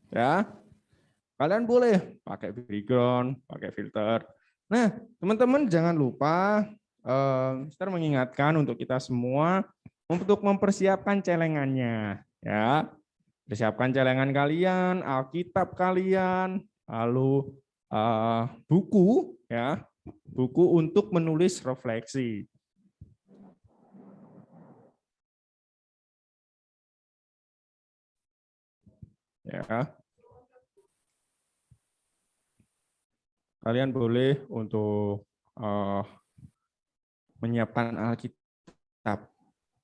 Ya, kalian boleh pakai background, pakai filter. Nah, teman-teman jangan lupa, Mister mengingatkan untuk kita semua untuk mempersiapkan celengannya. Ya, persiapkan celengan kalian, Alkitab kalian, lalu buku, ya, buku untuk menulis refleksi. Ya, kalian boleh untuk menyiapkan Alkitab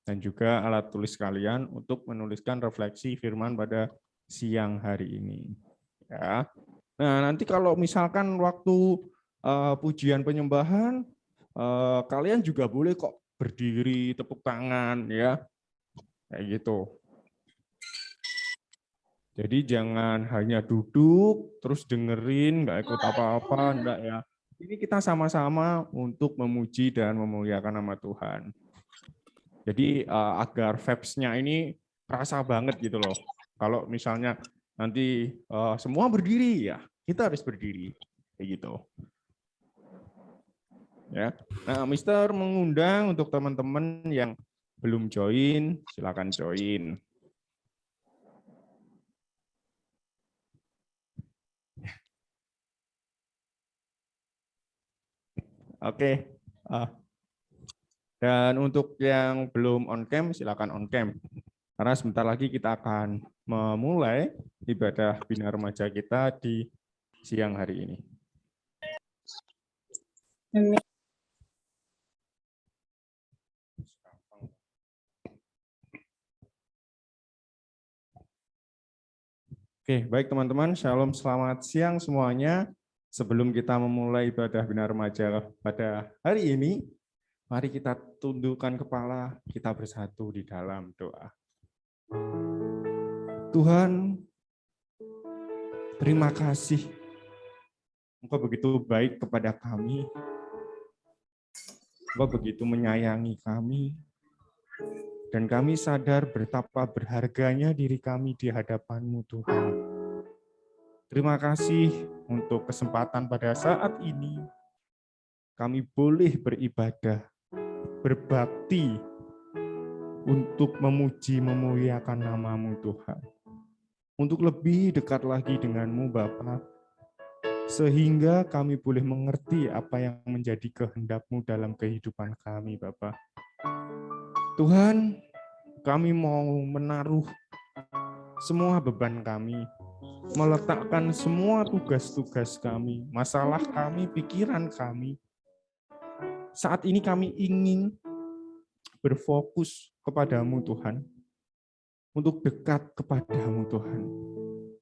dan juga alat tulis kalian untuk menuliskan refleksi firman pada siang hari ini. Ya. Nah, nanti kalau misalkan waktu pujian penyembahan, kalian juga boleh kok berdiri, tepuk tangan, ya, kayak gitu. Jadi jangan hanya duduk, terus dengerin, nggak ikut apa-apa, enggak ya. Ini kita sama-sama untuk memuji dan memuliakan nama Tuhan. Jadi agar vibes-nya ini kerasa banget gitu loh. Kalau misalnya nanti semua berdiri, ya kita harus berdiri, kayak gitu. Ya. Nah, Mister mengundang untuk teman-teman yang belum join, silakan join. Oke. Dan untuk yang belum on cam, silakan on cam. Karena sebentar lagi kita akan memulai ibadah Bina Remaja kita di siang hari ini. Oke, baik teman-teman, Shalom, selamat siang semuanya. Sebelum kita memulai ibadah Bina Remaja pada hari ini, mari kita tundukkan kepala, kita bersatu di dalam doa. Tuhan, terima kasih. Engkau begitu baik kepada kami. Engkau begitu menyayangi kami. Dan kami sadar betapa berharganya diri kami di hadapan-Mu, Tuhan. Terima kasih untuk kesempatan pada saat ini. Kami boleh beribadah, berbakti, untuk memuji, memuliakan nama-Mu, Tuhan. Untuk lebih dekat lagi dengan-Mu, Bapa, sehingga kami boleh mengerti apa yang menjadi kehendak-Mu dalam kehidupan kami, Bapa. Tuhan, kami mau menaruh semua beban kami, meletakkan semua tugas-tugas kami, masalah kami, pikiran kami. Saat ini kami ingin berfokus kepadamu, Tuhan, untuk dekat kepadamu, Tuhan.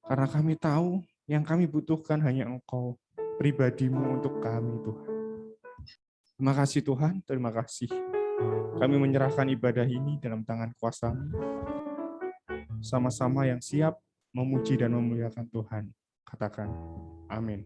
Karena kami tahu yang kami butuhkan hanya Engkau, pribadimu untuk kami, Tuhan. Terima kasih Tuhan, terima kasih. Kami menyerahkan ibadah ini dalam tangan kuasa-Mu, sama-sama yang siap memuji dan memuliakan Tuhan. Katakan, amin.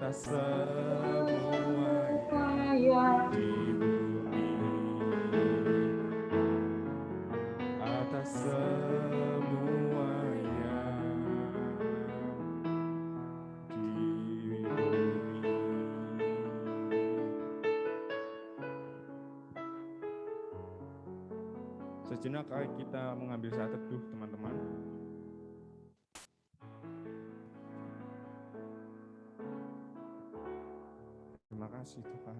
atas semua yang di bumi, atas semua yang di bumi. Sejenak kita mengambil saat teduh, teman-teman. Terima kasih Tuhan.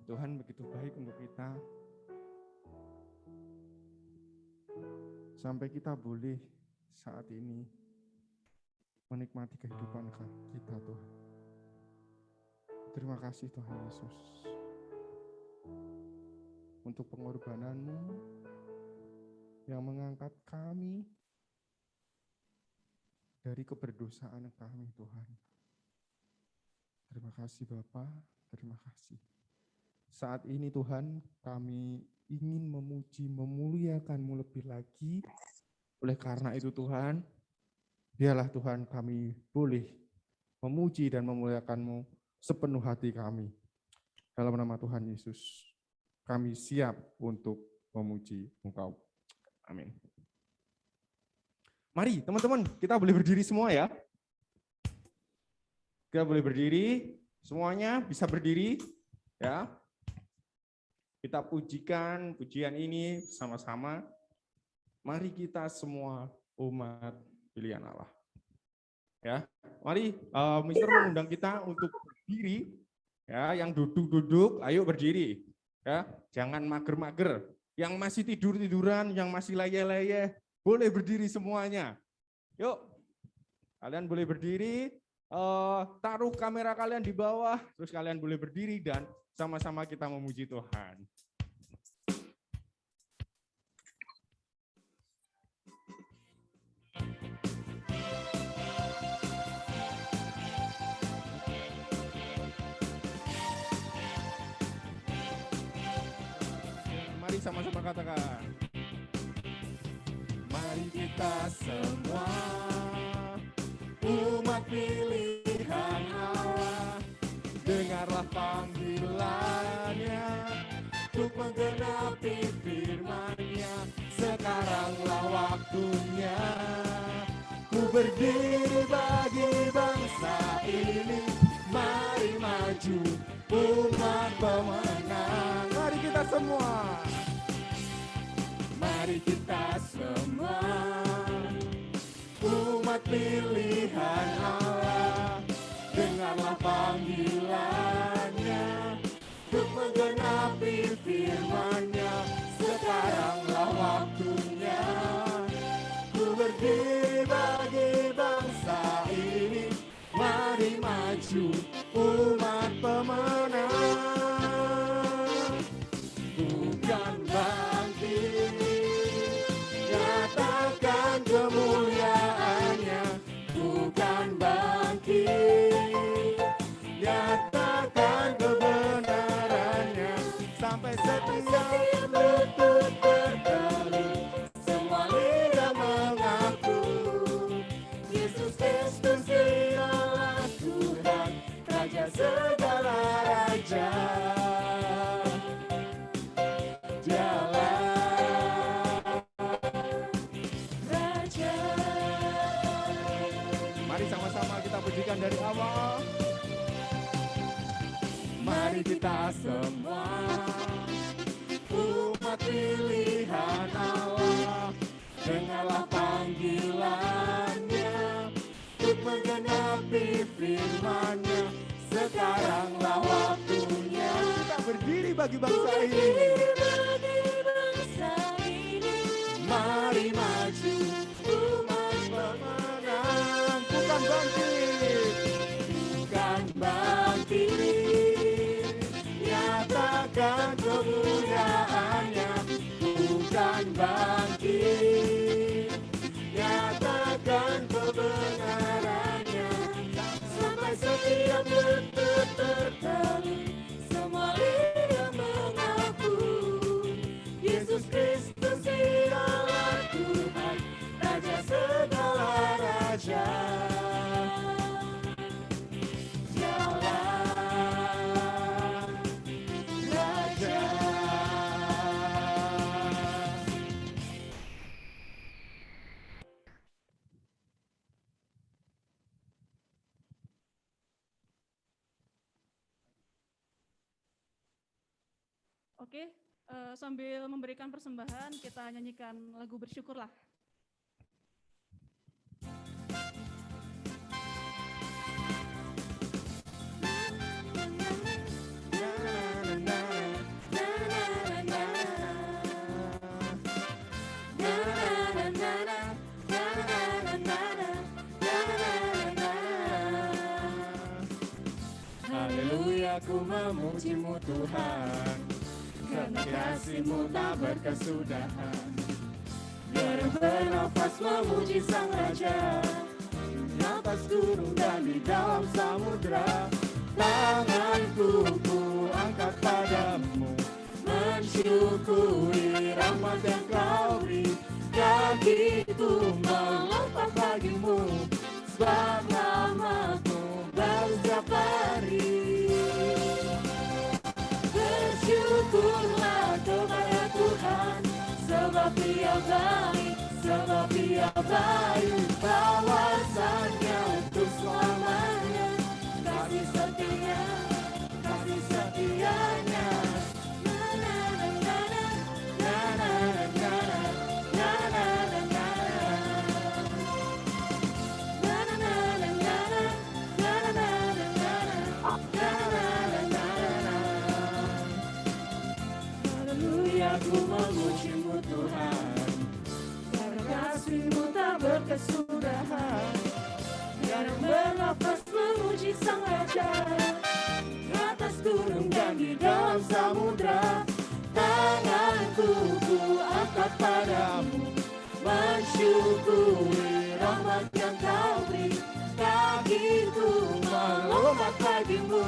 Tuhan begitu baik untuk kita. Sampai kita boleh saat ini menikmati kehidupan kita, Tuhan. Terima kasih Tuhan Yesus untuk pengorbanan-Mu yang mengangkat kami dari keberdosaan kami, Tuhan. Terima kasih Bapa, terima kasih. Saat ini Tuhan, kami ingin memuji, memuliakan-Mu lebih lagi. Oleh karena itu Tuhan, biarlah Tuhan kami boleh memuji dan memuliakan-Mu sepenuh hati kami. Dalam nama Tuhan Yesus, kami siap untuk memuji Engkau. Amin. Mari teman-teman, kita boleh berdiri semua ya. Kita boleh berdiri, semuanya bisa berdiri ya. Kita pujikan pujian ini sama-sama. Mari kita semua umat pilihan Allah. Ya, mari Mister mengundang kita untuk berdiri. Ya, yang duduk-duduk, ayo berdiri. Ya, jangan mager-mager. Yang masih tidur-tiduran, yang masih leyeh-leyeh, boleh berdiri semuanya. Yuk, kalian boleh berdiri. Taruh kamera kalian di bawah, terus kalian boleh berdiri dan sama-sama kita memuji Tuhan. Mari sama-sama katakan. Mari kita semua umat pilihan Allah, dengarlah panggilannya untuk menggenapi firman-Nya. Sekaranglah waktunya ku berdiri bagi bangsa ini. Mari maju umat pemenang. Mari kita semua. Mari kita semua umat pilihan Allah, dengarlah panggilannya untuk menggenapi firman-Nya. Sekaranglah waktunya ku berdiri bagi bangsa ini. Mari maju umat pemenang, bukan bangkit, nyatakan kemuliaan-Nya. Bukan bangkit, nyatakan kebenaran-Nya. Sampai setiap lutut berkali, semua lidah mengaku Yesus Kristus ialah Tuhan, Raja segala raja. Mari sama-sama kita pujikan dari awal. Mari kita semua umat pilihan Allah, dengarlah panggilannya untuk menggenapi firman-Nya. Sekaranglah waktunya kita berdiri bagi bangsa ini. Mari maju umat pemenang, bukan bangkit, bukan bangkit, nyatakan kemuliaan-Nya. Bukan bangkit, nyatakan kebenaran-Nya. Sampai setiap lutut berkali, semua lidah mengaku Oke, sambil memberikan persembahan, kita nyanyikan lagu Bersyukurlah. Haleluya, ku memuji-Mu Tuhan, karena kasih-Mu tak berkesudahan. Biar bernafas memuji Sang Raja, di atas gunung dan di dalam samudra. Tanganku ku angkat padamu, mensyukuri rahmat yang Kau beri. Kakiku melompat bagimu, sebab rahmat-Mu baru setiap hari. Bersyukurlah kepada Tuhan, sebab Dia baik, sebab Dia baik. Kawasannya untuk selamanya, kasih setia, kasih setianya. Aku memuji-Mu Tuhan, karena kasih-Mu tak berkesudahan. Biar bernafas memuji Sang Raja, di atas gunung dan di dalam samudra. Tanganku ku angkat padamu, mensyukuri rahmat yang Kau beri. Kakiku melompat bagimu,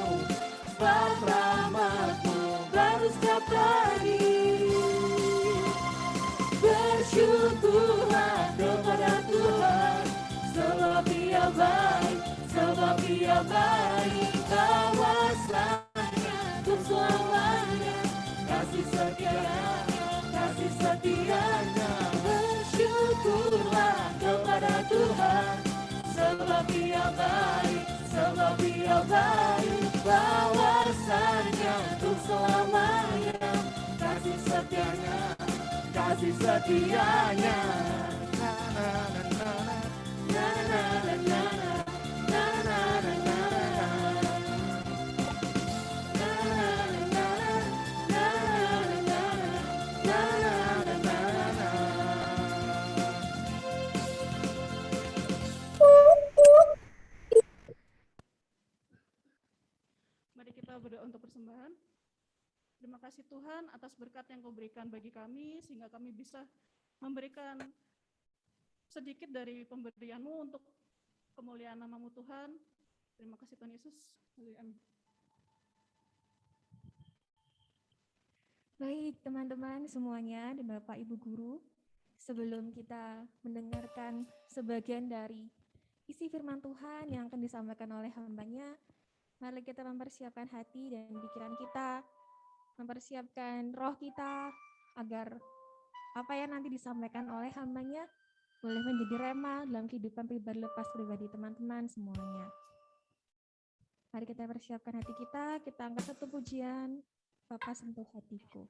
sebab rahmat-Mu baru setiap hari. Bersyukurlah kepada Tuhan, sebab Dia baik, sebab Dia baik. Kawasannya untuk selamanya, kasih setianya, kasih setianya. Bersyukurlah kepada Tuhan, sebab Dia baik, sebab Dia baik. Kawasannya untuk selamanya, kasih setianya, kasih setianya. Mari kita berdoa untuk persembahan. Terima kasih Tuhan atas berkat yang Kau berikan bagi kami, sehingga kami bisa memberikan sedikit dari pemberian-Mu untuk kemuliaan nama-Mu Tuhan. Terima kasih Tuhan Yesus. Amin. Baik teman-teman semuanya dan Bapak Ibu Guru, sebelum kita mendengarkan sebagian dari isi firman Tuhan yang akan disampaikan oleh hamba-Nya, mari kita mempersiapkan hati dan pikiran kita, mempersiapkan roh kita agar apa yang nanti disampaikan oleh hamba-Nya boleh menjadi rema dalam kehidupan pribadi lepas pribadi teman-teman semuanya. Mari kita persiapkan hati kita angkat satu pujian, Bapa sentuh hatiku.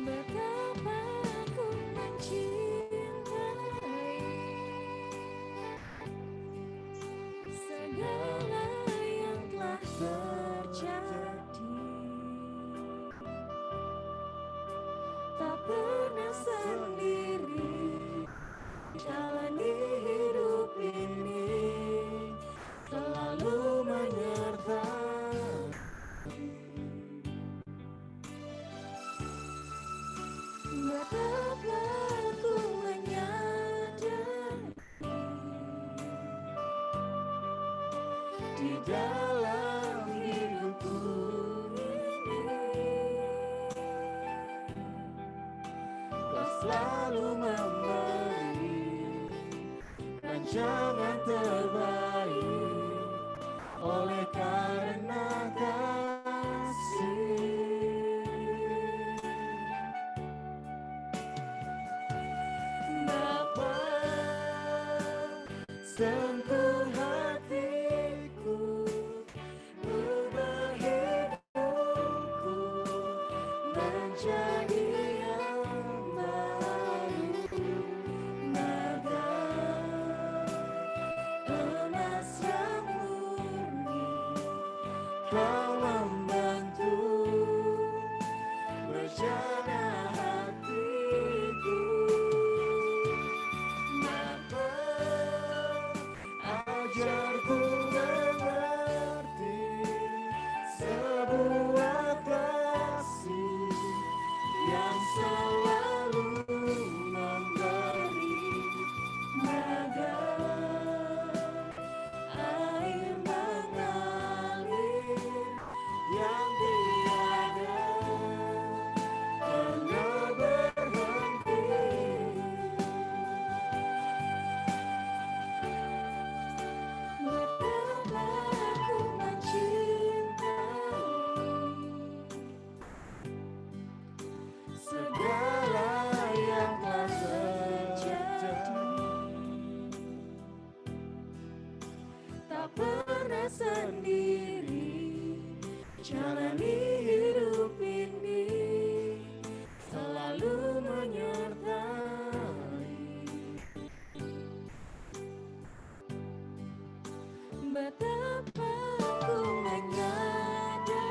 Betapa ku mencintai segala yang telah terjadi, tak pernah sendiri jalani hidup ini, selalu menyertai. Betapa ku menyadari di dalam hidupku ini, Kau selalu memberi rancangan terbaik. Bapa, sentuh hatiku, ubah hidupku menjadi yang baru. Nada emas yang murni, kau membantu berjana hatiku. Bapa, ajarku mengerti sebuah kasih yang selalu memberi nada air mengalir yang tiada pernah berhenti. Betapa aku mencintai segala yang telah terjadi. Tak pernah sendiri jalani hidup ini, selalu menyertai. Betapa aku menyadari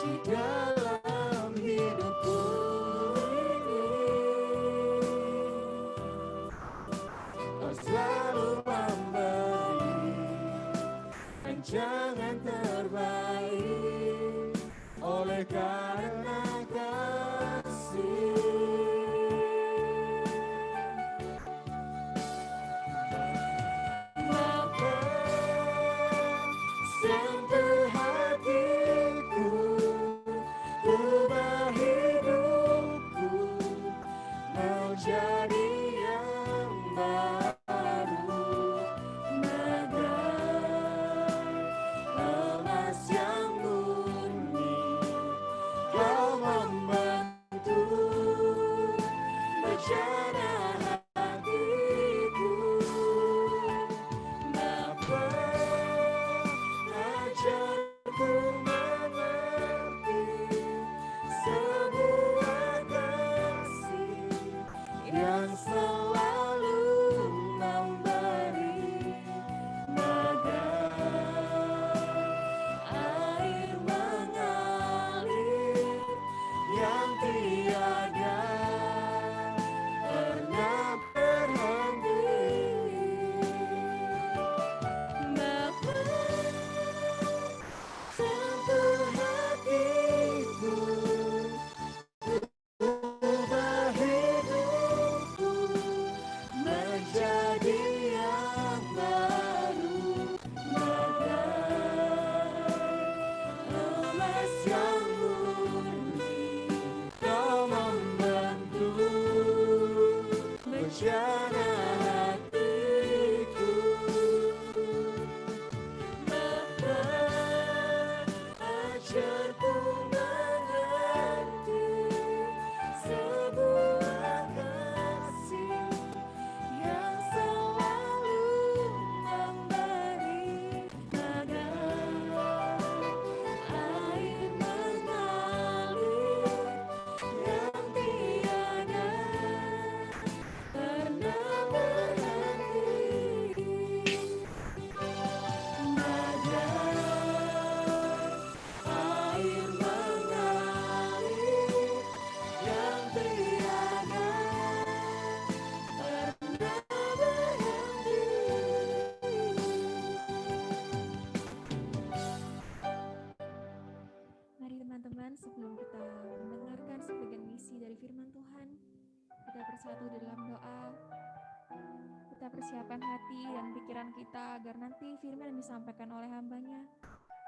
di dalam hidupku ini, kau selalu memberi rancangan terbaik oleh karena kasih. Bapa, sentuh hatiku, ubah hidupku menjadi yang baru. Nada emas yang murni, kau membantu berjana hatiku. Bapa, ajarku mengerti sebuah kasih yang selalu memberi nada air mengalir yang tiada pernah berhenti. Bapa, sentuh hatiku, ubah hidupku menjadi yang baru. Nada emas yang murni, kau membantu berjana hatiku. Bapa, ajarku mengerti sebuah kasih yang selalu memberi nada air mengalir yang tiada pernah berhenti. Nada air mengalir yang tiada pernah berhenti. Mari teman-teman, sebelum kita mendengarkan sebagian misi dari firman Tuhan, kita bersatu dalam doa. Kita persiapkan hati dan pikiran kita agar nanti firman yang disampaikan oleh hambanya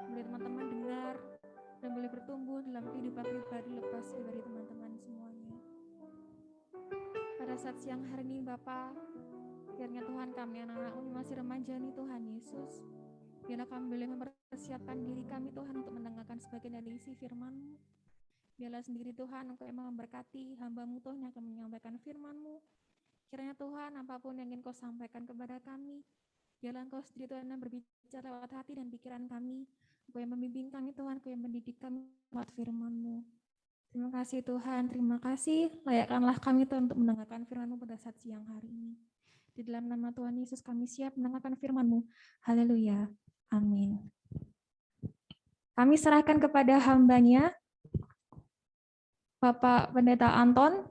boleh teman-teman dengar dan boleh bertumbuh dalam kehidupan pribadi lepas pribadi teman-teman semuanya. Pada saat siang hari ini Bapa, kiranya Tuhan kami anak-anak-Mu masih remaja nih Tuhan Yesus, biarlah kami boleh mempersiapkan diri kami Tuhan untuk mendengarkan sebagian dari isi firman-Mu. Biarlah sendiri Tuhan Engkau yang memberkati hamba-Mu Tuhan yang akan menyampaikan firman-Mu. Kiranya Tuhan apapun yang ingin Kau sampaikan kepada kami, biarlah Engkau sendiri Tuhan yang berbicara lewat hati dan pikiran kami. Engkau yang membimbing kami Tuhan, Engkau yang mendidik kami lewat firman-Mu. Terima kasih Tuhan, terima kasih. Layakkanlah kami Tuhan untuk mendengarkan firman-Mu pada saat siang hari ini. Di dalam nama Tuhan Yesus kami siap mendengarkan firman-Mu. Haleluya. Amin. Kami serahkan kepada hambanya, Bapak Pendeta Anton.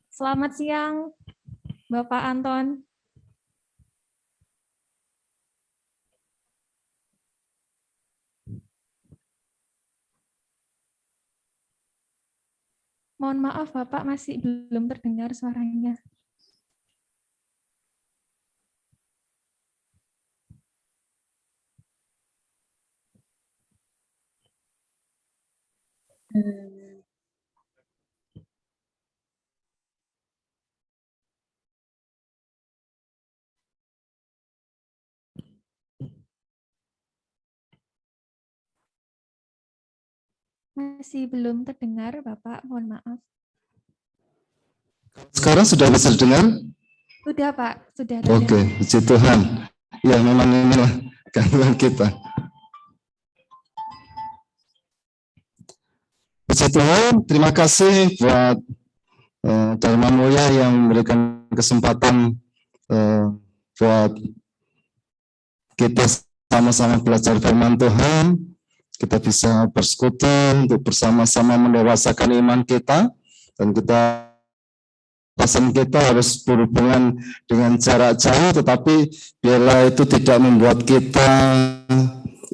Selamat siang, Bapak Anton. Mohon maaf, Bapak masih belum terdengar suaranya. Masih belum terdengar, Bapak. Mohon maaf. Sekarang sudah bisa didengar? Sudah, Pak. Sudah terdengar. Oke, puji Tuhan. Ya, memang inilah gangguan kita. Puji Tuhan, terima kasih buat Dharma Mulia yang memberikan kesempatan buat kita sama-sama belajar firman Tuhan. Kita bisa bersekutu untuk bersama-sama mendewasakan iman kita, dan pesan kita harus berhubungan dengan jarak jauh, tetapi biarlah itu tidak membuat kita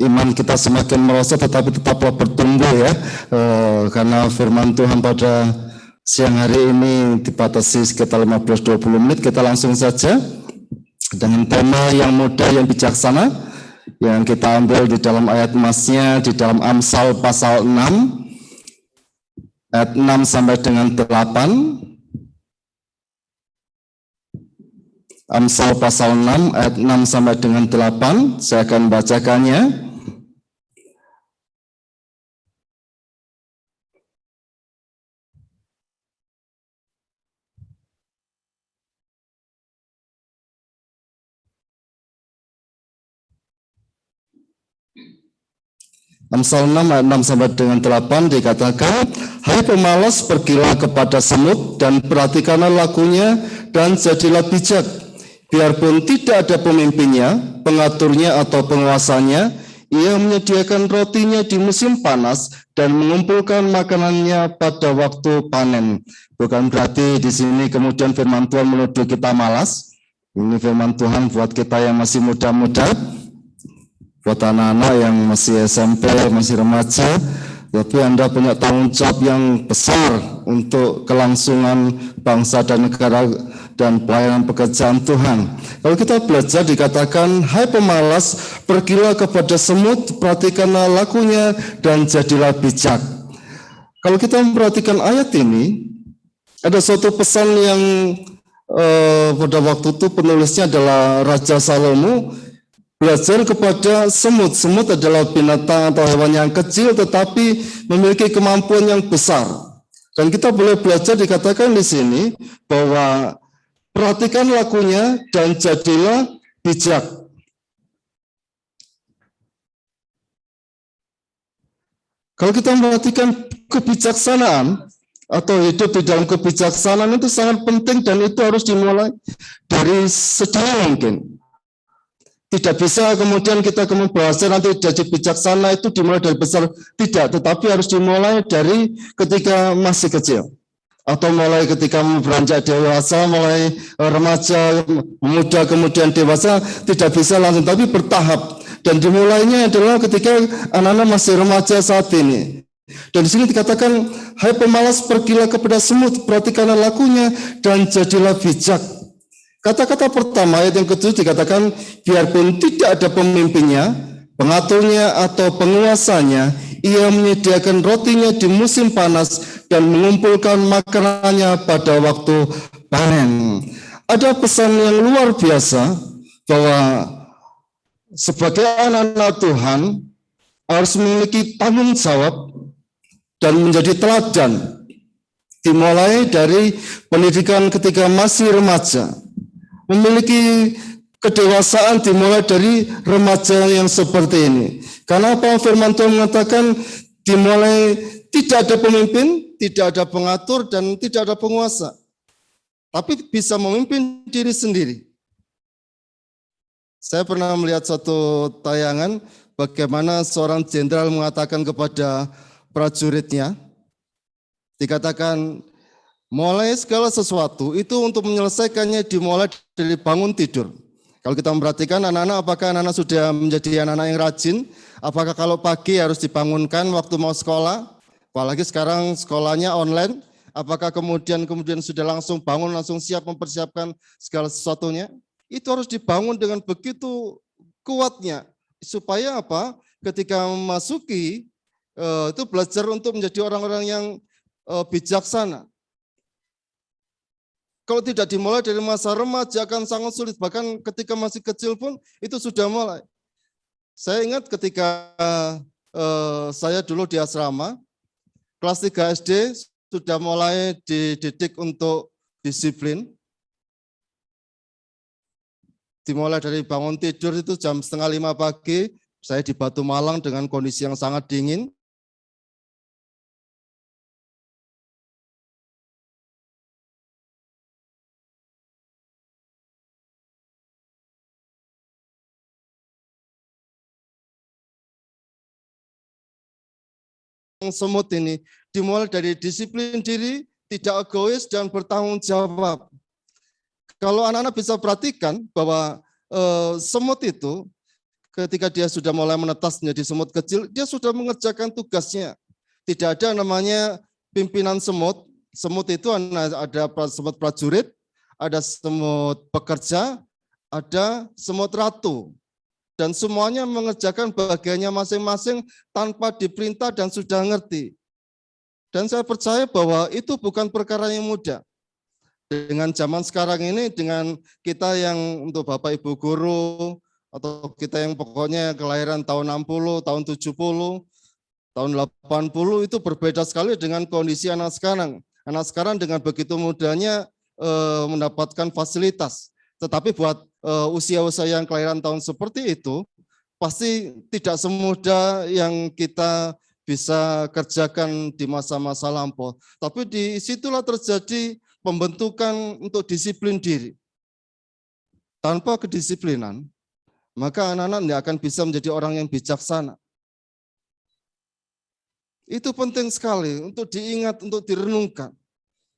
iman kita semakin merosot, tetapi tetaplah bertumbuh ya, karena firman Tuhan pada siang hari ini dibatasi sekitar 15-20 menit. Kita langsung saja dengan tema yang mudah yang bijaksana yang kita ambil di dalam ayat emasnya di dalam Amsal pasal 6 ayat 6 sampai dengan 8. Amsal pasal 6 ayat 6 sampai dengan 8. Saya akan bacakannya. Amsal 6 ayat 6 sampai dengan 8 dikatakan, hai pemalas, pergilah kepada semut dan perhatikanlah lakunya dan jadilah bijak. Biarpun tidak ada pemimpinnya, pengaturnya atau penguasanya, ia menyediakan rotinya di musim panas dan mengumpulkan makanannya pada waktu panen. Bukan berarti di sini kemudian firman Tuhan menuduh kita malas. Ini firman Tuhan buat kita yang masih muda-muda, buat anak-anak yang masih SMP, masih remaja, tapi Anda punya tanggung jawab yang besar untuk kelangsungan bangsa dan negara dan pelayanan pekerjaan Tuhan. Kalau kita belajar dikatakan, hai pemalas, pergilah kepada semut, perhatikanlah lakunya dan jadilah bijak. Kalau kita memperhatikan ayat ini, ada suatu pesan yang pada waktu itu penulisnya adalah Raja Salomo. Belajar kepada semut. Semut adalah binatang atau hewan yang kecil tetapi memiliki kemampuan yang besar. Dan kita boleh belajar dikatakan di sini bahwa perhatikan lakunya dan jadilah bijak. Kalau kita memperhatikan kebijaksanaan atau hidup di dalam kebijaksanaan itu sangat penting, dan itu harus dimulai dari sedini mungkin. Tidak bisa kemudian kita belajar nanti jadi bijaksana itu dimulai dari besar, tidak, tetapi harus dimulai dari ketika masih kecil. Atau mulai ketika beranjak dewasa, mulai remaja, muda, kemudian dewasa, tidak bisa langsung, tapi bertahap. Dan dimulainya adalah ketika anak-anak masih remaja saat ini. Dan di sini dikatakan, hai pemalas, pergilah kepada semut, perhatikanlah lakunya, dan jadilah bijak. Kata-kata pertama ayat yang ke-7 dikatakan, biarpun tidak ada pemimpinnya, pengaturnya atau penguasanya, ia menyediakan rotinya di musim panas dan mengumpulkan makanannya pada waktu panen. Ada pesan yang luar biasa bahwa sebagai anak-anak Tuhan harus memiliki tanggung jawab dan menjadi teladan. Dimulai dari pendidikan ketika masih remaja, memiliki kedewasaan dimulai dari remaja yang seperti ini. Karena apa? Firman Tuhan mengatakan dimulai tidak ada pemimpin, tidak ada pengatur, dan tidak ada penguasa. Tapi bisa memimpin diri sendiri. Saya pernah melihat satu tayangan bagaimana seorang jenderal mengatakan kepada prajuritnya, dikatakan mulai segala sesuatu itu untuk menyelesaikannya dimulai dari bangun tidur. Kalau kita memperhatikan anak-anak, apakah anak-anak sudah menjadi anak-anak yang rajin? Apakah kalau pagi harus dibangunkan waktu mau sekolah? Apalagi sekarang sekolahnya online. Apakah kemudian sudah langsung bangun, langsung siap mempersiapkan segala sesuatunya? Itu harus dibangun dengan begitu kuatnya. Supaya apa? Ketika memasuki itu belajar untuk menjadi orang-orang yang bijaksana. Kalau tidak dimulai dari masa remaja akan sangat sulit. Bahkan ketika masih kecil pun itu sudah mulai. Saya ingat ketika saya dulu di asrama, kelas 3 SD sudah mulai dididik untuk disiplin. Dimulai dari bangun tidur itu jam 4:30 pagi, saya di Batu Malang dengan kondisi yang sangat dingin. Semut ini dimulai dari disiplin diri, tidak egois, dan bertanggung jawab. Kalau anak-anak bisa perhatikan bahwa semut itu ketika dia sudah mulai menetas menjadi semut kecil, dia sudah mengerjakan tugasnya. Tidak ada namanya pimpinan semut. Semut itu ada semut prajurit, ada semut pekerja, ada semut ratu. Dan semuanya mengerjakan bagiannya masing-masing tanpa diperintah dan sudah ngerti. Dan saya percaya bahwa itu bukan perkara yang mudah. Dengan zaman sekarang ini, dengan kita yang untuk Bapak Ibu guru, atau kita yang pokoknya kelahiran tahun 60, tahun 70, tahun 80, itu berbeda sekali dengan kondisi anak sekarang. Anak sekarang dengan begitu mudahnya mendapatkan fasilitas. Tetapi buat usia-usia yang kelahiran tahun seperti itu, pasti tidak semudah yang kita bisa kerjakan di masa-masa lampau. Tapi di situlah terjadi pembentukan untuk disiplin diri. Tanpa kedisiplinan, maka anak-anak tidak akan bisa menjadi orang yang bijaksana. Itu penting sekali untuk diingat, untuk direnungkan.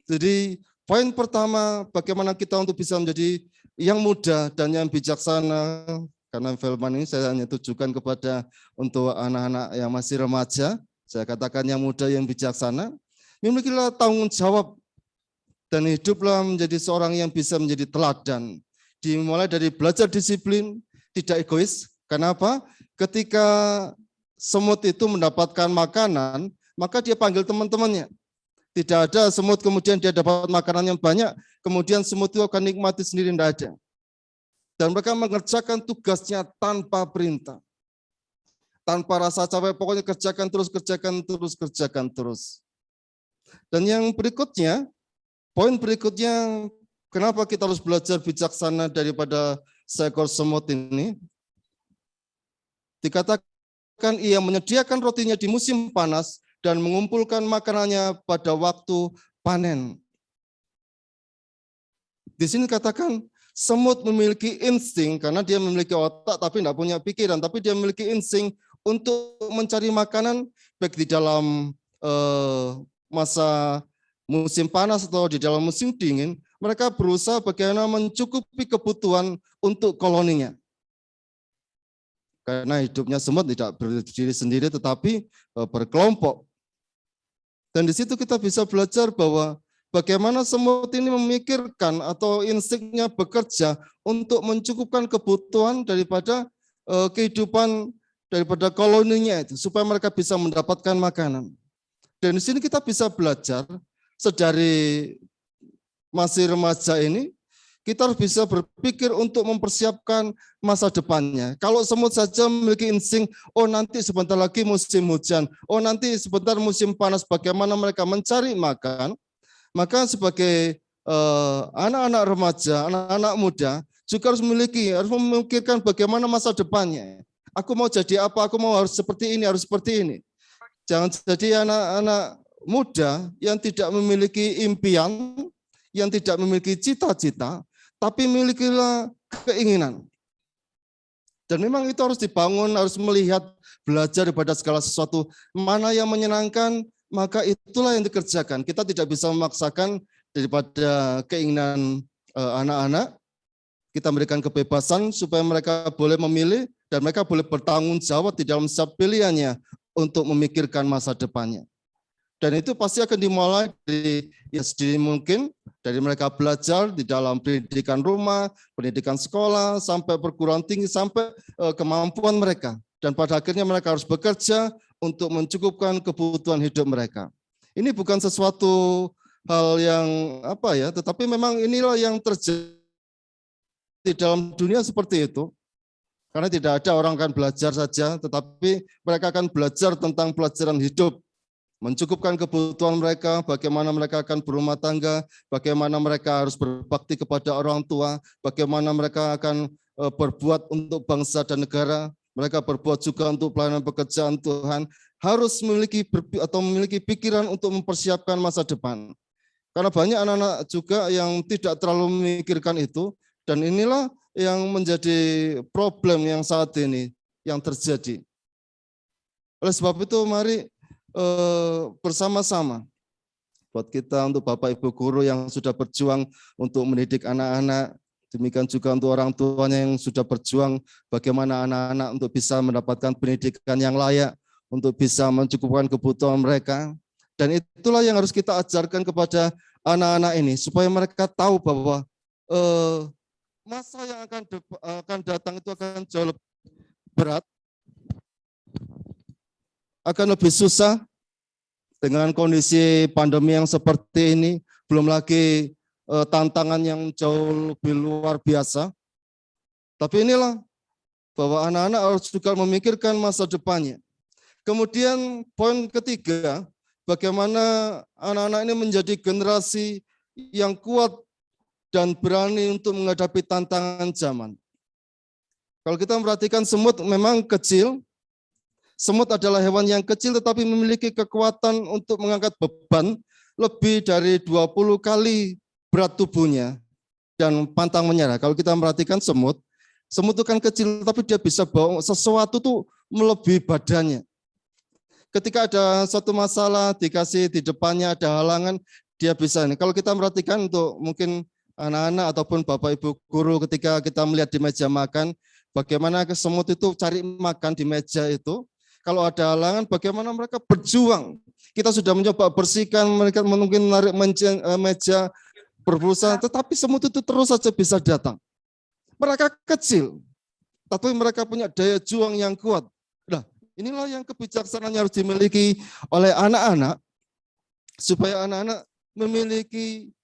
Jadi poin pertama, bagaimana kita untuk bisa menjadi yang muda dan yang bijaksana, karena firman ini saya hanya tujukan kepada untuk anak-anak yang masih remaja, saya katakan yang muda yang bijaksana, memilikilah tanggung jawab dan hiduplah menjadi seorang yang bisa menjadi teladan. Dimulai dari belajar disiplin, tidak egois. Kenapa? Ketika semut itu mendapatkan makanan, maka dia panggil teman-temannya. Tidak ada semut kemudian dia dapat makanan yang banyak, kemudian semut itu akan nikmati sendiri, tidak ada. Dan mereka mengerjakan tugasnya tanpa perintah. Tanpa rasa capek, pokoknya kerjakan terus. Dan yang berikutnya, poin berikutnya, kenapa kita harus belajar bijaksana daripada seekor semut ini? Dikatakan ia menyediakan rotinya di musim panas dan mengumpulkan makanannya pada waktu panen. Di sini katakan semut memiliki insting karena dia memiliki otak tapi tidak punya pikiran, tapi dia memiliki insting untuk mencari makanan baik di dalam masa musim panas atau di dalam musim dingin. Mereka berusaha bagaimana mencukupi kebutuhan untuk koloninya. Karena hidupnya semut tidak berdiri sendiri tetapi berkelompok. Dan di situ kita bisa belajar bahwa bagaimana semut ini memikirkan atau instingnya bekerja untuk mencukupkan kebutuhan daripada kehidupan daripada koloninya itu supaya mereka bisa mendapatkan makanan. Dan di sini kita bisa belajar sedari masih remaja ini Kita harus bisa berpikir untuk mempersiapkan masa depannya. Kalau semut saja memiliki insting, oh nanti sebentar lagi musim hujan, oh nanti sebentar musim panas, bagaimana mereka mencari makan, maka sebagai anak-anak remaja, anak-anak muda, juga harus memikirkan bagaimana masa depannya. Aku mau jadi apa, aku mau harus seperti ini, harus seperti ini. Jangan jadi anak-anak muda yang tidak memiliki impian, yang tidak memiliki cita-cita, tapi milikilah keinginan. Dan memang itu harus dibangun, harus melihat, belajar daripada segala sesuatu. Mana yang menyenangkan, maka itulah yang dikerjakan. Kita tidak bisa memaksakan daripada keinginan anak-anak. Kita memberikan kebebasan supaya mereka boleh memilih dan mereka boleh bertanggung jawab di dalam setiap pilihannya untuk memikirkan masa depannya. Dan itu pasti akan dimulai dari yang sedini mungkin, dari mereka belajar di dalam pendidikan rumah, pendidikan sekolah, sampai perguruan tinggi, sampai kemampuan mereka. Dan pada akhirnya mereka harus bekerja untuk mencukupkan kebutuhan hidup mereka. Ini bukan sesuatu hal yang tetapi memang inilah yang terjadi di dalam dunia seperti itu. Karena tidak ada orang akan belajar saja, tetapi mereka akan belajar tentang pelajaran hidup, mencukupkan kebutuhan mereka, bagaimana mereka akan berumah tangga, bagaimana mereka harus berbakti kepada orang tua, bagaimana mereka akan berbuat untuk bangsa dan negara, mereka berbuat juga untuk pelayanan pekerjaan Tuhan, harus memiliki pikiran untuk mempersiapkan masa depan. Karena banyak anak-anak juga yang tidak terlalu memikirkan itu, dan inilah yang menjadi problem yang saat ini yang terjadi. Oleh sebab itu mari bersama-sama buat kita, untuk Bapak Ibu guru yang sudah berjuang untuk mendidik anak-anak, demikian juga untuk orang tuanya yang sudah berjuang bagaimana anak-anak untuk bisa mendapatkan pendidikan yang layak, untuk bisa mencukupkan kebutuhan mereka. Dan itulah yang harus kita ajarkan kepada anak-anak ini supaya mereka tahu bahwa masa yang akan datang itu akan jauh lebih berat, akan lebih susah dengan kondisi pandemi yang seperti ini, belum lagi tantangan yang jauh lebih luar biasa. Tapi inilah bahwa anak-anak harus juga memikirkan masa depannya. Kemudian poin ketiga, bagaimana anak-anak ini menjadi generasi yang kuat dan berani untuk menghadapi tantangan zaman. Kalau kita memperhatikan semut memang kecil. Semut adalah hewan yang kecil tetapi memiliki kekuatan untuk mengangkat beban lebih dari 20 kali berat tubuhnya dan pantang menyerah. Kalau kita memperhatikan semut itu kan kecil tapi dia bisa bawa sesuatu tuh melebihi badannya. Ketika ada suatu masalah, dikasih di depannya ada halangan, dia bisa. Kalau kita memperhatikan untuk mungkin anak-anak ataupun Bapak Ibu guru, ketika kita melihat di meja makan, bagaimana semut itu cari makan di meja itu. Kalau ada halangan, bagaimana mereka berjuang. Kita sudah mencoba bersihkan, mereka mungkin menarik meja, berusaha, tetapi semut itu terus saja bisa datang. Mereka kecil, tapi mereka punya daya juang yang kuat. Nah, inilah yang kebijaksanaan yang harus dimiliki oleh anak-anak, supaya anak-anak memiliki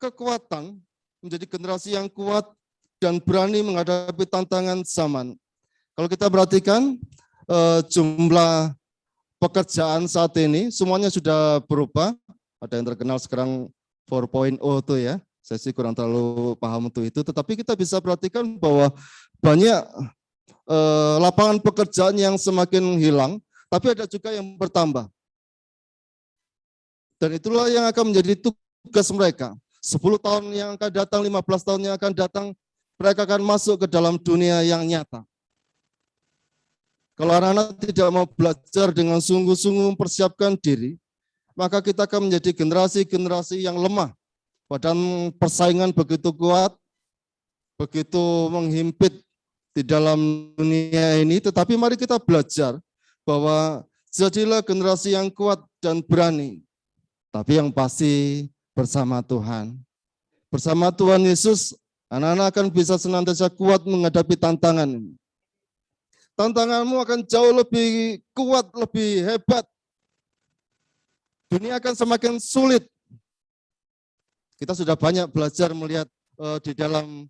kekuatan, menjadi generasi yang kuat dan berani menghadapi tantangan zaman. Kalau kita perhatikan jumlah pekerjaan saat ini semuanya sudah berubah. Ada yang terkenal sekarang 4.0 tuh ya. Saya sih kurang terlalu paham untuk itu. Tetapi kita bisa perhatikan bahwa banyak lapangan pekerjaan yang semakin hilang, tapi ada juga yang bertambah. Dan itulah yang akan menjadi tugas mereka. 10 tahun yang akan datang, 15 tahun yang akan datang, mereka akan masuk ke dalam dunia yang nyata. Kalau anak-anak tidak mau belajar dengan sungguh-sungguh mempersiapkan diri, maka kita akan menjadi generasi-generasi yang lemah. Padahal persaingan begitu kuat, begitu menghimpit di dalam dunia ini, tetapi mari kita belajar bahwa jadilah generasi yang kuat dan berani. Tapi yang pasti bersama Tuhan. Bersama Tuhan Yesus, anak-anak akan bisa senantiasa kuat menghadapi tantangan ini. Tantanganmu akan jauh lebih kuat, lebih hebat. Dunia akan semakin sulit. Kita sudah banyak belajar melihat di dalam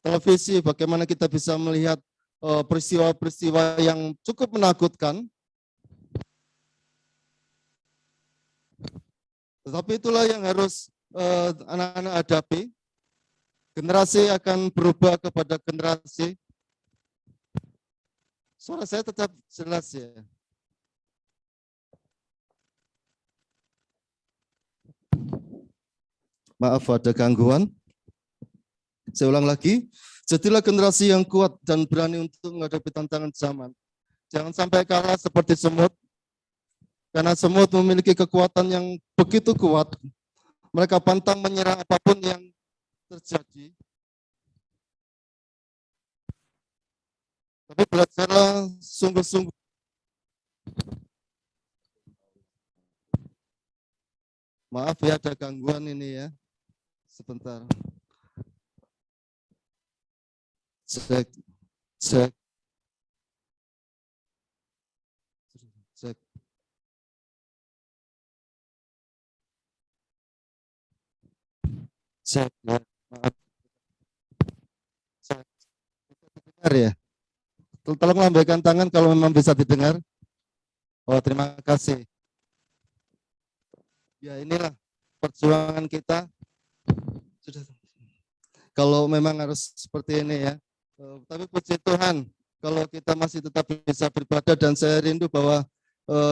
televisi bagaimana kita bisa melihat peristiwa-peristiwa yang cukup menakutkan. Tetapi itulah yang harus anak-anak hadapi. Generasi akan berubah kepada generasi. Suara saya tetap jelas ya. Maaf ada gangguan. Saya ulang lagi. Jadilah generasi yang kuat dan berani untuk menghadapi tantangan zaman. Jangan sampai kalah seperti semut. Karena semut memiliki kekuatan yang begitu kuat. Mereka pantang menyerang apapun yang terjadi. Tapi belajarlah sungguh-sungguh. Maaf ya ada gangguan ini ya. Sebentar. Cek. Cek. Cek. Cek. Ya. Maaf. Cek. Dengar ya. Tolong lambaikan tangan kalau memang bisa didengar. Oh, terima kasih. Ya, inilah perjuangan kita. Sudah. Kalau memang harus seperti ini ya. Tapi puji Tuhan, kalau kita masih tetap bisa beribadah dan saya rindu bahwa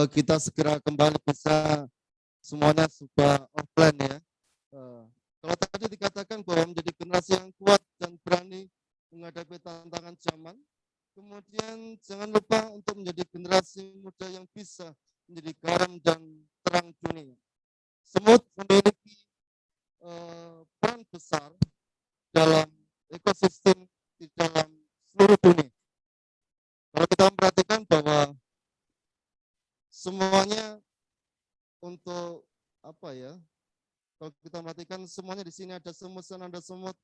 kita segera kembali bisa semuanya sudah offline ya. Kalau tadi dikatakan bahwa menjadi generasi yang kuat dan berani menghadapi tantangan zaman, kemudian jangan lupa untuk menjadi generasi muda yang bisa menjadi garam dan terang dunia. Semut memiliki peran besar dalam ekosistem di dalam seluruh dunia. Kalau kita memperhatikan bahwa semuanya untuk apa ya? Kalau kita perhatikan semuanya di sini ada semut, sana ada semut.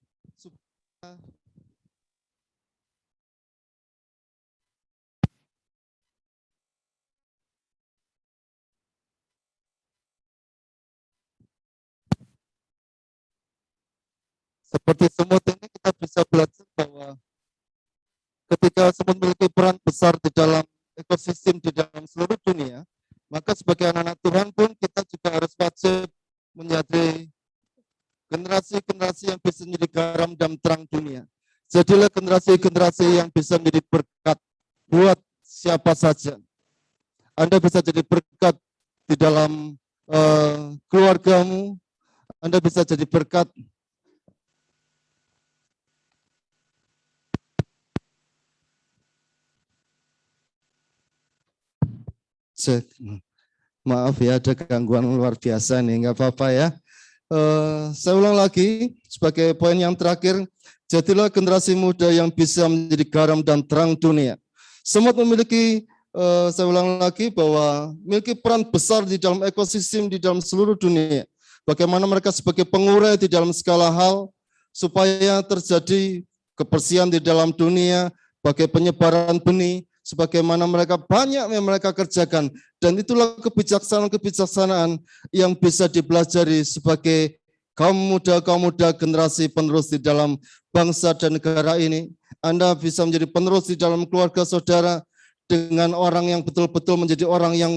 Seperti semut ini kita bisa belajar bahwa ketika semut memiliki peran besar di dalam ekosistem di dalam seluruh dunia, maka sebagai anak-anak Tuhan pun kita juga harus wajib menjadi generasi-generasi yang bisa menjadi garam dan terang dunia. Jadilah generasi-generasi yang bisa menjadi berkat buat siapa saja. Anda bisa jadi berkat di dalam keluargamu, Anda bisa jadi berkat maaf ya ada gangguan luar biasa nih, nggak apa-apa ya. Saya ulang lagi sebagai poin yang terakhir, jadilah generasi muda yang bisa menjadi garam dan terang dunia. Semut memiliki, saya ulang lagi bahwa memiliki peran besar di dalam ekosistem di dalam seluruh dunia. Bagaimana mereka sebagai pengurai di dalam segala hal supaya terjadi kebersihan di dalam dunia, bagi penyebaran benih, sebagaimana mereka banyak yang mereka kerjakan. Dan itulah kebijaksanaan-kebijaksanaan yang bisa dipelajari sebagai kaum muda generasi penerus di dalam bangsa dan negara ini. Anda bisa menjadi penerus di dalam keluarga saudara dengan orang yang betul-betul menjadi orang yang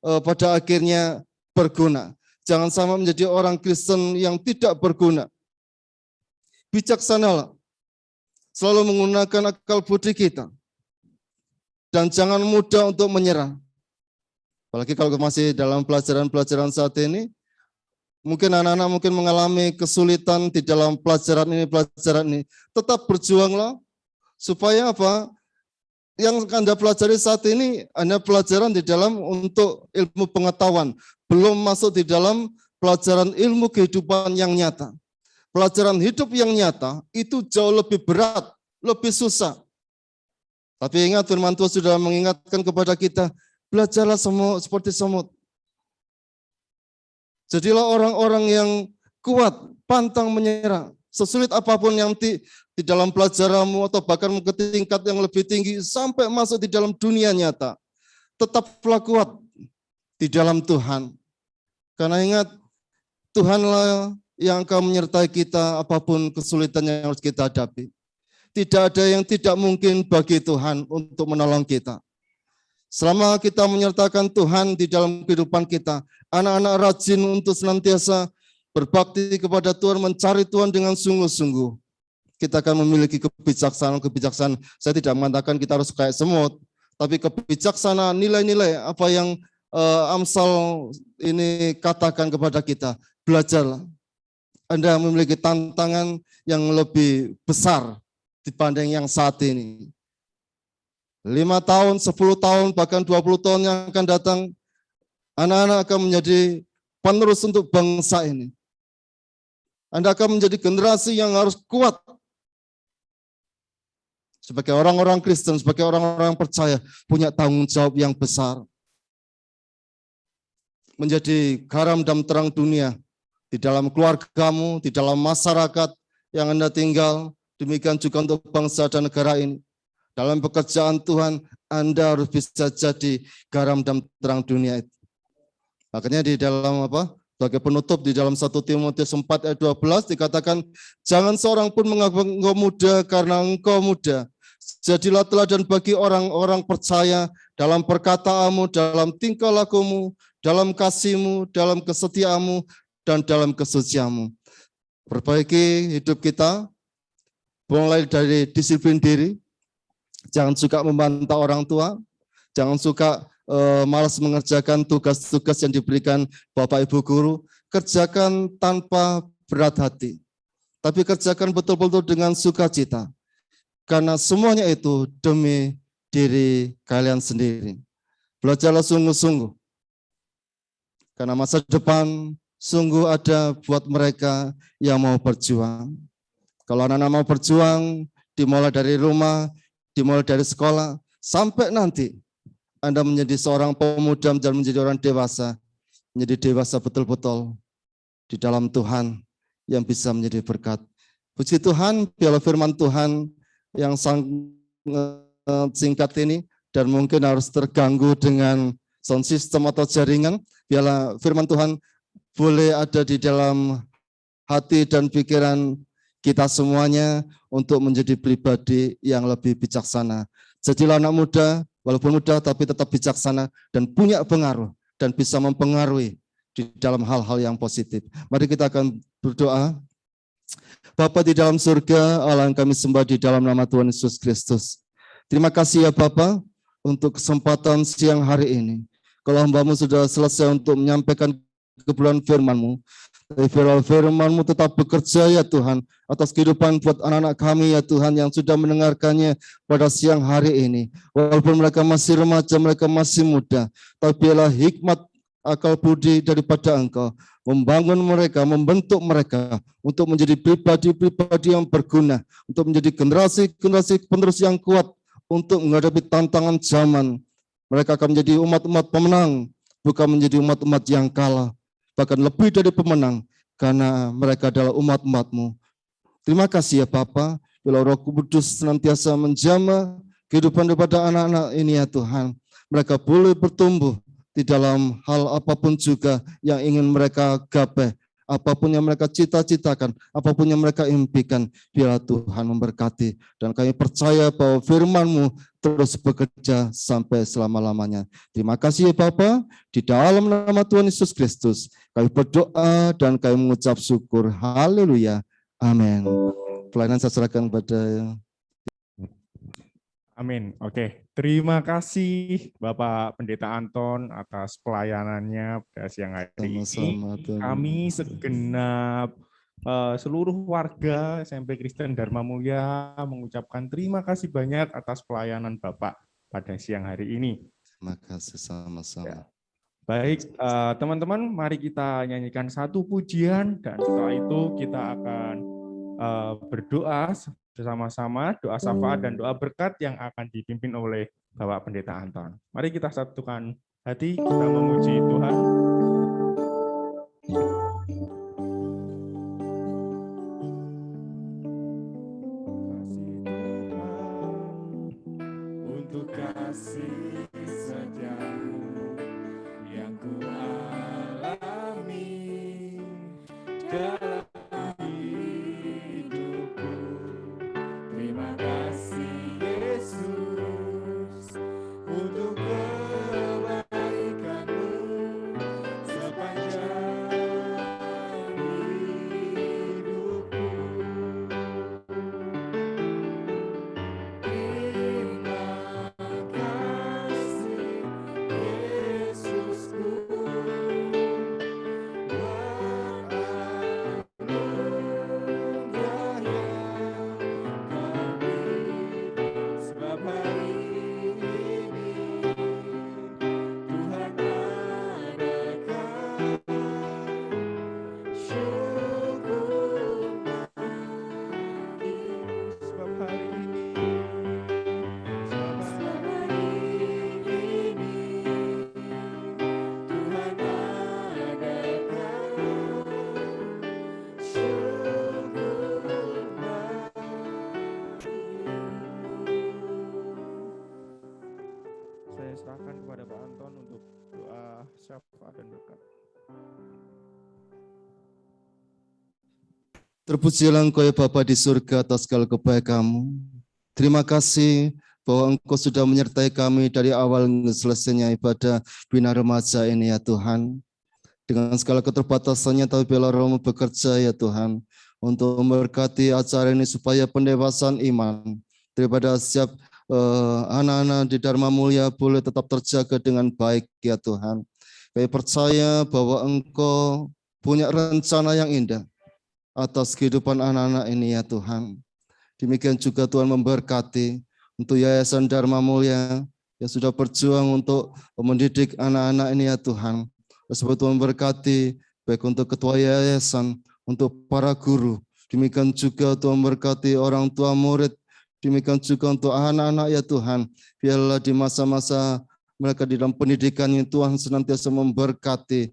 pada akhirnya berguna. Jangan sampai menjadi orang Kristen yang tidak berguna. Bijaksanalah, selalu menggunakan akal budi kita. Dan jangan mudah untuk menyerah. Apalagi kalau masih dalam pelajaran-pelajaran saat ini, mungkin anak-anak mungkin mengalami kesulitan di dalam pelajaran ini. Tetap berjuanglah, supaya apa? Yang Anda pelajari saat ini hanya pelajaran di dalam untuk ilmu pengetahuan. Belum masuk di dalam pelajaran ilmu kehidupan yang nyata. Pelajaran hidup yang nyata itu jauh lebih berat, lebih susah. Tapi ingat firman Tuhan sudah mengingatkan kepada kita, belajarlah seperti semut. Jadilah orang-orang yang kuat, pantang menyerah. Sesulit apapun yang di dalam pelajaranmu atau bahkan ke tingkat yang lebih tinggi sampai masuk di dalam dunia nyata. Tetaplah kuat di dalam Tuhan. Karena ingat, Tuhanlah yang Engkau menyertai kita apapun kesulitan yang harus kita hadapi. Tidak ada yang tidak mungkin bagi Tuhan untuk menolong kita. Selama kita menyertakan Tuhan di dalam kehidupan kita, anak-anak rajin untuk senantiasa berbakti kepada Tuhan, mencari Tuhan dengan sungguh-sungguh. Kita akan memiliki kebijaksanaan. Saya tidak mengatakan kita harus kayak semut, tapi kebijaksanaan, nilai-nilai apa yang Amsal ini katakan kepada kita. Belajarlah. Anda memiliki tantangan yang lebih besar dibanding yang saat ini. 5 tahun, 10 tahun, bahkan 20 tahun yang akan datang, anak-anak akan menjadi penerus untuk bangsa ini. Anda akan menjadi generasi yang harus kuat. Sebagai orang-orang Kristen, sebagai orang-orang yang percaya, punya tanggung jawab yang besar. Menjadi garam dan terang dunia, di dalam keluargamu, di dalam masyarakat yang Anda tinggal, demikian juga untuk bangsa dan negara ini. Dalam pekerjaan Tuhan, Anda harus bisa jadi garam dan terang dunia itu. Makanya di dalam sebagai penutup di dalam 1 Timotius 4 ayat 12 dikatakan, jangan seorang pun menganggap engkau muda karena engkau muda. Jadilah teladan bagi orang-orang percaya dalam perkataanmu, dalam tingkah lakumu, dalam kasihmu, dalam kesetiaanmu, dan dalam kesucianmu. Perbaiki hidup kita, mulai dari disiplin diri, jangan suka membantah orang tua, jangan suka malas mengerjakan tugas-tugas yang diberikan Bapak Ibu Guru, kerjakan tanpa berat hati, tapi kerjakan betul-betul dengan sukacita, karena semuanya itu demi diri kalian sendiri. Belajarlah sungguh-sungguh, karena masa depan sungguh ada buat mereka yang mau berjuang. Kalau anak-anak mau berjuang, dimulai dari rumah, dimulai dari sekolah, sampai nanti Anda menjadi seorang pemuda dan menjadi orang dewasa, menjadi dewasa betul-betul di dalam Tuhan yang bisa menjadi berkat. Puji Tuhan, biarlah firman Tuhan yang sangat singkat ini dan mungkin harus terganggu dengan sound system atau jaringan, biarlah firman Tuhan boleh ada di dalam hati dan pikiran kita semuanya untuk menjadi pribadi yang lebih bijaksana. Jadilah anak muda, walaupun muda tapi tetap bijaksana dan punya pengaruh dan bisa mempengaruhi di dalam hal-hal yang positif. Mari kita akan berdoa. Bapa di dalam surga, Allah yang kami sembah di dalam nama Tuhan Yesus Kristus. Terima kasih ya Bapa untuk kesempatan siang hari ini. Kalau hamba-Mu sudah selesai untuk menyampaikan kebenaran firman-Mu, firman-Mu tetap bekerja ya Tuhan atas kehidupan buat anak-anak kami ya Tuhan yang sudah mendengarkannya pada siang hari ini. Walaupun mereka masih remaja, mereka masih muda, tapi biarlah hikmat akal budi daripada Engkau membangun mereka, membentuk mereka untuk menjadi pribadi-pribadi yang berguna, untuk menjadi generasi-generasi penerus yang kuat untuk menghadapi tantangan zaman. Mereka akan menjadi umat-umat pemenang, bukan menjadi umat-umat yang kalah, bahkan lebih dari pemenang, karena mereka adalah umat-umat-Mu. Terima kasih ya Bapa, bila Roh Kudus senantiasa menjamah kehidupan daripada anak-anak ini ya Tuhan. Mereka boleh bertumbuh di dalam hal apapun juga yang ingin mereka gapai, apapun yang mereka cita-citakan, apapun yang mereka impikan, biarlah Tuhan memberkati. Dan kami percaya bahwa firman-Mu terus bekerja sampai selama-lamanya. Terima kasih ya Bapa, di dalam nama Tuhan Yesus Kristus, kami berdoa dan kami mengucap syukur. Haleluya. Amin. Pelayanan saya serahkan kepada Amin. Oke, terima kasih Bapak Pendeta Anton atas pelayanannya pada siang hari ini. sama-sama. Kami segenap seluruh warga SMP Kristen Dharma Mulia mengucapkan terima kasih banyak atas pelayanan Bapak pada siang hari ini. Terima kasih sama-sama. Baik, teman-teman, mari kita nyanyikan satu pujian dan setelah itu kita akan berdoa bersama-sama, doa syafaat dan doa berkat yang akan dipimpin oleh Bapak Pendeta Anton. Mari kita satukan hati, kita memuji Tuhan. Untuk kasih setiamu yang ku alami dalam saya serahkan kepada Pak Anton untuk doa syafaat dan berkat. Terpujilah Engkau ya Bapa di surga atas segala kebaikan-Mu. Terima kasih bahwa Engkau sudah menyertai kami dari awal hingga selesainya ibadah bina remaja ini ya Tuhan. Dengan segala keterbatasannya, tapi biarlah Roh-Mu bekerja ya Tuhan, untuk memberkati acara ini supaya pendewasaan iman daripada setiap anak-anak di Dharma Mulia boleh tetap terjaga dengan baik ya Tuhan. Kami percaya bahwa Engkau punya rencana yang indah atas kehidupan anak-anak ini ya Tuhan. Demikian juga Tuhan memberkati untuk Yayasan Dharma Mulia yang sudah berjuang untuk mendidik anak-anak ini ya Tuhan. Sebab Tuhan memberkati baik untuk ketua yayasan, untuk para guru. Demikian juga Tuhan memberkati orang tua murid. Demikian juga untuk anak-anak ya Tuhan. Biarlah di masa-masa mereka di dalam pendidikannya Tuhan senantiasa memberkati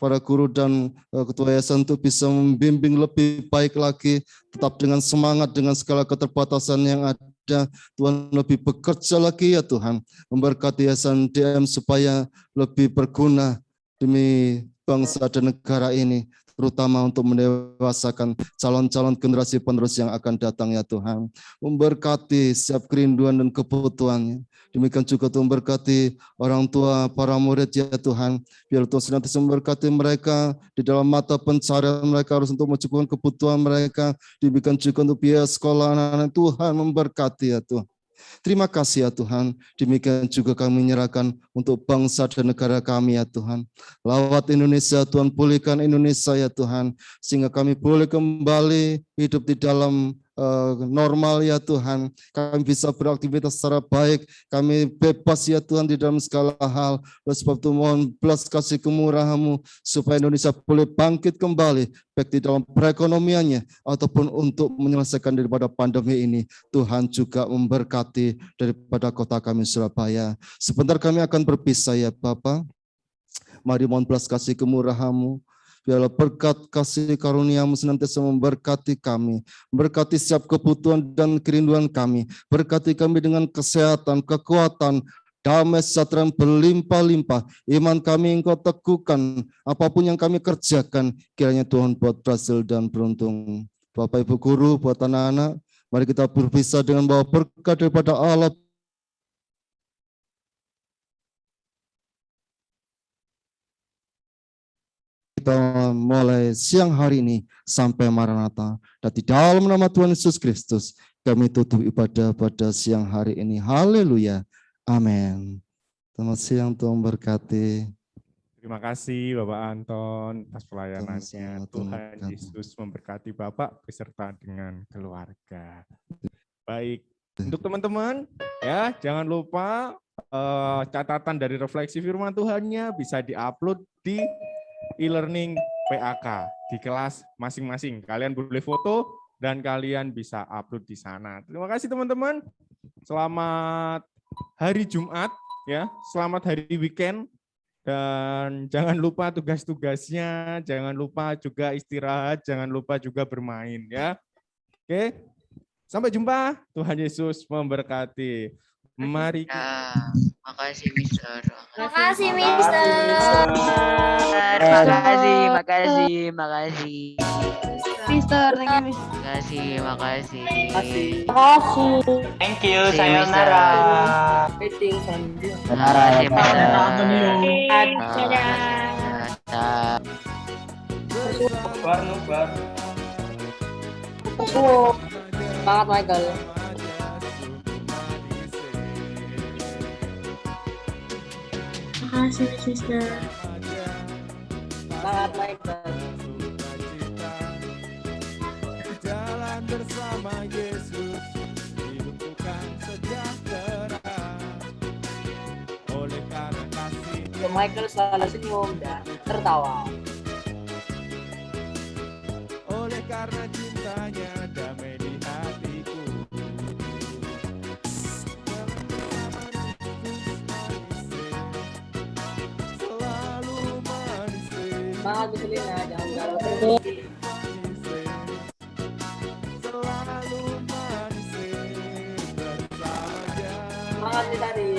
para guru dan ketua yayasan untuk bisa membimbing lebih baik lagi, tetap dengan semangat dengan segala keterbatasan yang ada. Tuhan lebih bekerja lagi ya Tuhan, memberkati yayasan DM supaya lebih berguna demi bangsa dan negara ini, terutama untuk mendewasakan calon-calon generasi penerus yang akan datang ya Tuhan. Memberkati setiap kerinduan dan kebutuhannya. Demikian juga Tuhan berkati orang tua, para murid ya Tuhan. Biar Tuhan senantiasa memberkati mereka di dalam mata pencarian mereka harus untuk mencukupkan kebutuhan mereka. Demikian juga untuk biaya sekolah anak-anak Tuhan memberkati ya Tuhan. Terima kasih ya Tuhan. Demikian juga kami menyerahkan untuk bangsa dan negara kami ya Tuhan. Lawat Indonesia Tuhan, pulihkan Indonesia ya Tuhan. Sehingga kami boleh kembali hidup di dalam normal ya Tuhan. Kami bisa beraktivitas secara baik. Kami bebas ya Tuhan di dalam segala hal. Oleh sebab itu mohon belas kasih kemurahan-Mu supaya Indonesia boleh bangkit kembali, baik di dalam perekonomiannya ataupun untuk menyelesaikan daripada pandemi ini. Tuhan juga memberkati daripada kota kami Surabaya. Sebentar kami akan berpisah ya Bapa. Mari mohon belas kasih kemurahan-Mu. Biarlah berkat kasih karunia-Mu senantiasa memberkati kami, berkati setiap kebutuhan dan kerinduan kami, berkati kami dengan kesehatan, kekuatan, damai sejahtera berlimpah-limpah, iman kami Engkau teguhkan, apapun yang kami kerjakan, kiranya Tuhan buat berhasil dan beruntung. Bapak Ibu Guru, buat anak-anak, mari kita berpisah dengan bawa berkat daripada Allah. Kita mulai siang hari ini sampai Maranatha. Dan di dalam nama Tuhan Yesus Kristus, kami tutup ibadah pada siang hari ini. Haleluya. Amin. Selamat siang, Tuhan berkati. Terima kasih Bapak Anton atas pelayanannya. Sama-sama, Tuhan Tuhan memberkati. Yesus memberkati Bapak beserta dengan keluarga. Baik, untuk teman-teman ya jangan lupa catatan dari refleksi firman Tuhannya bisa diupload di e-learning PAK di kelas masing-masing. Kalian boleh foto dan kalian bisa upload di sana. Terima kasih teman-teman. Selamat hari Jumat ya. Selamat hari weekend. Dan jangan lupa tugas-tugasnya, jangan lupa juga istirahat, jangan lupa juga bermain ya. Oke. Sampai jumpa. Tuhan Yesus memberkati. Mari kita... Makasih Mister. Makasih, Mister. Makasih. Mister, thank you, Mister. Makasih. Thank you, See you, sayonara. Makasih Mister. Nubar. Semangat Michael. Makasih, Mister. Semangat Michael. Jalan bersama Yesus dibutuhkan sejahtera oleh karena kasih. Michael selalu senyum dan tertawa. Oleh karena cintanya damai di hatiku. Selalu manis. Semangat Miselina, jangan galau terus. Selalu manis bersama dia. Semangat Mitari.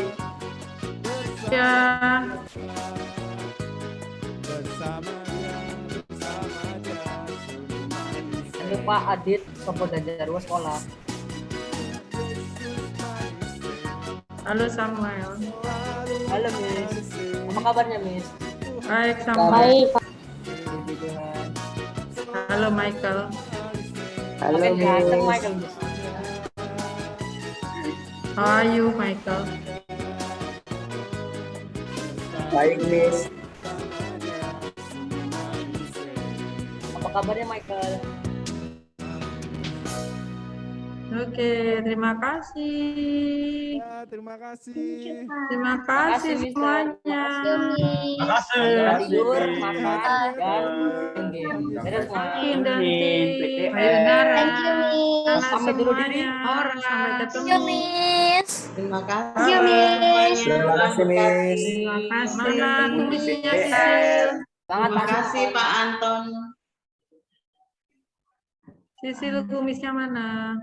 Tasya. Halo Pak Adit, Kapolda Jarwo sekolah. Halo Samuel. Halo Miss. Apa kabarnya Miss? Baik Samuel. Baik. Puji Tuhan. Halo Michael. Halo Oke, handsome Miss. Michael Miss. How are you Michael? Baik Miss. Apa kabarnya Michael? Oke, terima kasih. Terima kasih. Terima kasih Mister. semuanya. Jangan tidur, makan, dan main game. Dadah semua. Kindanti, Sayonara. Thank you, Miss. Selamat Pamit dulu diri. semuanya. Sampai ketemu. Thank you, Miss. Terima kasih. Thank you, Miss. Terima kasih Miss. Terima kasih. Mana tulisnya Sisil? Terima kasih Pak Anton. Sisil kumisnya mana?